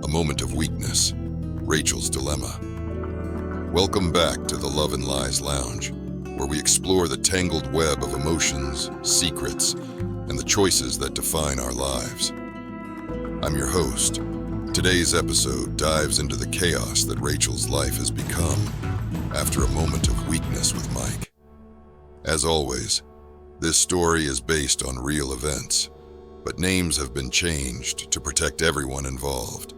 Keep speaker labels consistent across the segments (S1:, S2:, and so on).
S1: moment of weakness, Rachel's dilemma. Welcome back to the Love and Lies Lounge, where we explore the tangled web of emotions, secrets, and the choices that define our lives. I'm your host. Today's episode dives into the chaos that Rachel's life has become after a moment of weakness with Mike. As always, this story is based on real events, but names have been changed to protect everyone involved.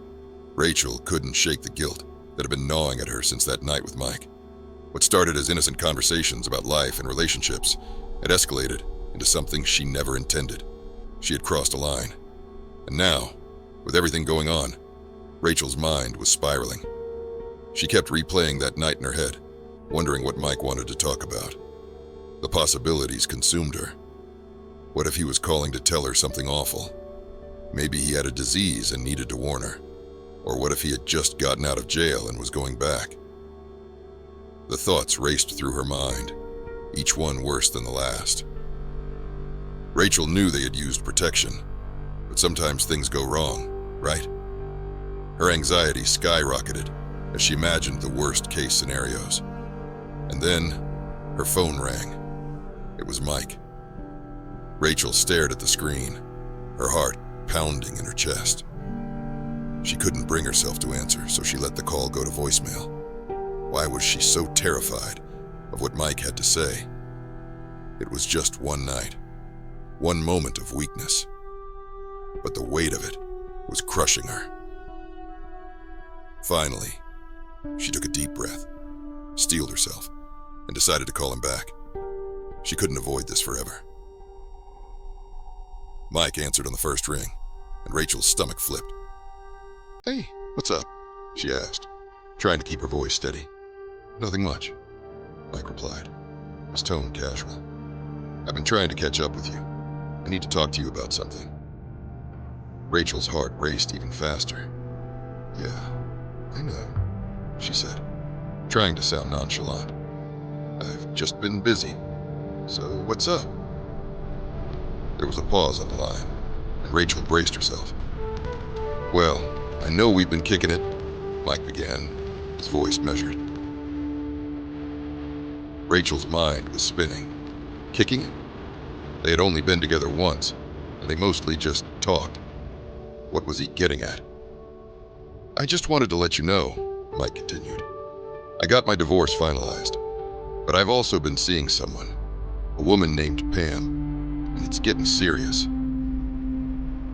S1: Rachel couldn't shake the guilt that had been gnawing at her since that night with Mike. What started as innocent conversations about life and relationships had escalated into something she never intended. She had crossed a line. And now, with everything going on, Rachel's mind was spiraling. She kept replaying that night in her head, wondering what Mike wanted to talk about. The possibilities consumed her. What if he was calling to tell her something awful? Maybe he had a disease and needed to warn her. Or what if he had just gotten out of jail and was going back? The thoughts raced through her mind, each one worse than the last. Rachel knew they had used protection, but sometimes things go wrong, right? Her anxiety skyrocketed as she imagined the worst-case scenarios. And then, her phone rang. It was Mike. Rachel stared at the screen, her heart pounding in her chest. She couldn't bring herself to answer, so she let the call go to voicemail. Why was she so terrified of what Mike had to say? It was just one night, one moment of weakness, but the weight of it was crushing her. Finally, she took a deep breath, steeled herself, and decided to call him back. She couldn't avoid this forever. Mike answered on the first ring, and Rachel's stomach flipped. "Hey, what's up?" she asked, trying to keep her voice steady. "Nothing much," Mike replied, his tone casual. "I've been trying to catch up with you. I need to talk to you about something." Rachel's heart raced even faster. "Yeah, I know," she said, trying to sound nonchalant. "I've just been busy. So what's up?" There was a pause on the line, and Rachel braced herself. "Well, I know we've been kicking it," Mike began, his voice measured. Rachel's mind was spinning. Kicking it? They had only been together once, and they mostly just talked. What was he getting at? "I just wanted to let you know," Mike continued. "I got my divorce finalized, but I've also been seeing someone, a woman named Pam, and it's getting serious."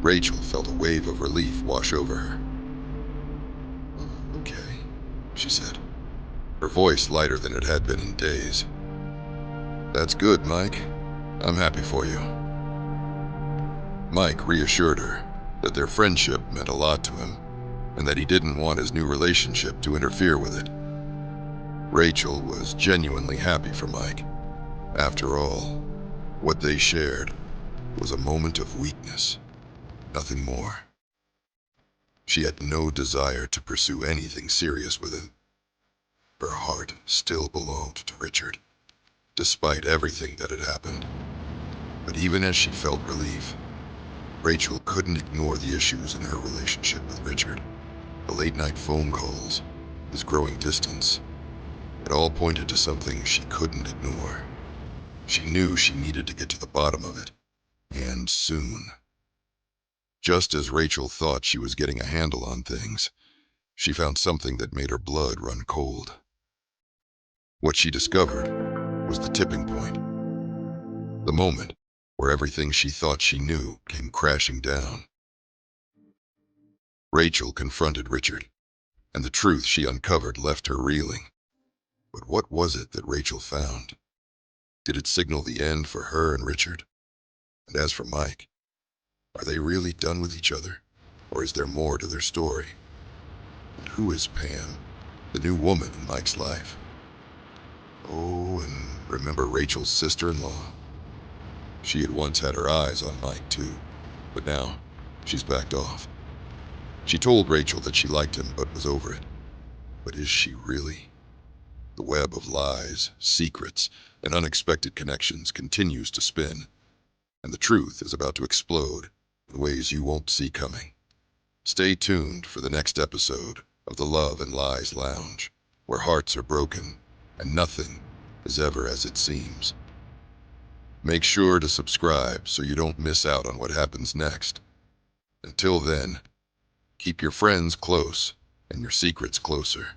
S1: Rachel felt a wave of relief wash over her. "Okay," she said, her voice lighter than it had been in days. "That's good, Mike. I'm happy for you." Mike reassured her that their friendship meant a lot to him, and that he didn't want his new relationship to interfere with it. Rachel was genuinely happy for Mike. After all, what they shared was a moment of weakness, nothing more. She had no desire to pursue anything serious with him. Her heart still belonged to Richard, despite everything that had happened. But even as she felt relief, Rachel couldn't ignore the issues in her relationship with Richard. The late-night phone calls, his growing distance. It all pointed to something she couldn't ignore. She knew she needed to get to the bottom of it, and soon. Just as Rachel thought she was getting a handle on things, she found something that made her blood run cold. What she discovered was the tipping point. The moment where everything she thought she knew came crashing down. Rachel confronted Richard, and the truth she uncovered left her reeling. But what was it that Rachel found? Did it signal the end for her and Richard? And as for Mike, are they really done with each other? Or is there more to their story? And who is Pam, the new woman in Mike's life? Oh, and remember Rachel's sister-in-law? She had once had her eyes on Mike too, but now she's backed off. She told Rachel that she liked him but was over it. But is she really? The web of lies, secrets, and unexpected connections continues to spin, and the truth is about to explode in ways you won't see coming. Stay tuned for the next episode of the Love and Lies Lounge, where hearts are broken and nothing is ever as it seems. Make sure to subscribe so you don't miss out on what happens next. Until then, keep your friends close and your secrets closer.